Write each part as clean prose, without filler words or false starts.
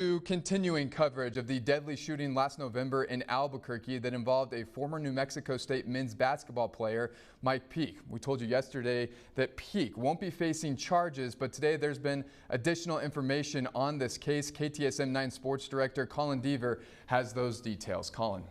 To continuing coverage of the deadly shooting last November in Albuquerque that involved a former New Mexico State men's basketball player, Mike Peake. We told you yesterday that Peake won't be facing charges, but today there's been additional information on this case. KTSM 9 Sports Director Colin Deaver has those details. Colin.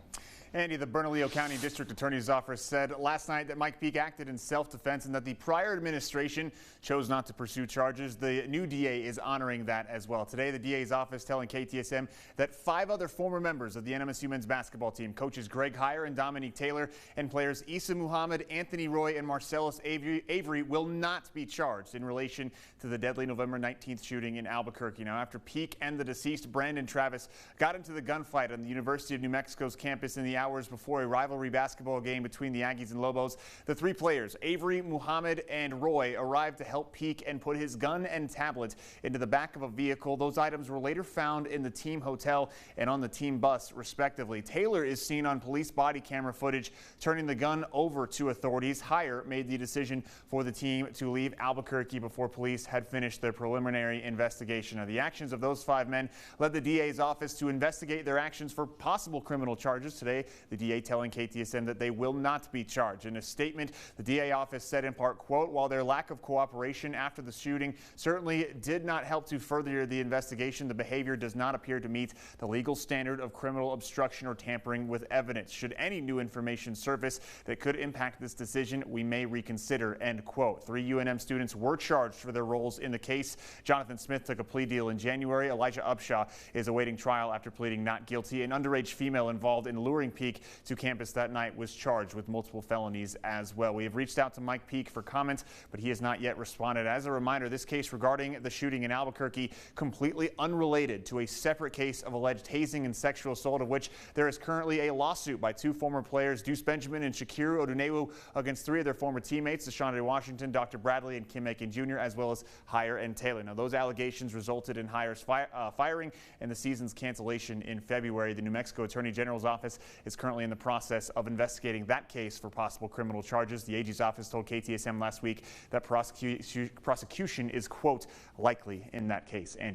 Andy, the Bernalillo County District Attorney's Office said last night that Mike Peake acted in self-defense and that the prior administration chose not to pursue charges. The new DA is honoring that as well. Today, the DA's office telling KTSM that 5 other former members of the NMSU men's basketball team, coaches Greg Heyer and Dominique Taylor, and players Issa Muhammad, Anthony Roy, and Marcellus Avery will not be charged in relation to the deadly November 19th shooting in Albuquerque. Now, after Peake and the deceased Brandon Travis got into the gunfight on the University of New Mexico's campus in the hours before a rivalry basketball game between the Aggies and Lobos, the 3 players, Avery, Muhammad, and Roy, arrived to help Peake and put his gun and tablet into the back of a vehicle. Those items were later found in the team hotel and on the team bus, respectively. Taylor is seen on police body camera footage turning the gun over to authorities. Heyer made the decision for the team to leave Albuquerque before police had finished their preliminary investigation. Now, the actions of those 5 men led the DA's office to investigate their actions for possible criminal charges. Today, the DA telling KTSM that they will not be charged. In a statement, the DA office said in part, quote, while their lack of cooperation after the shooting certainly did not help to further the investigation, the behavior does not appear to meet the legal standard of criminal obstruction or tampering with evidence. Should any new information surface that could impact this decision, we may reconsider, end quote. 3 UNM students were charged for their roles in the case. Jonathan Smith took a plea deal in January. Elijah Upshaw is awaiting trial after pleading not guilty. An underage female involved in luring Peake to campus that night was charged with multiple felonies as well. We have reached out to Mike Peake for comments, but he has not yet responded. As a reminder, this case regarding the shooting in Albuquerque completely unrelated to a separate case of alleged hazing and sexual assault, of which there is currently a lawsuit by 2 former players, Deuce Benjamin and Shakir Odunewu, against 3 of their former teammates, Deshaunte Washington, Dr. Bradley, and Kim Aiken Jr., as well as Heyer and Taylor. Now, those allegations resulted in Heyer's firing and the season's cancellation in February. The New Mexico Attorney General's office is currently in the process of investigating that case for possible criminal charges. The AG's office told KTSM last week that prosecution is, quote, likely in that case. And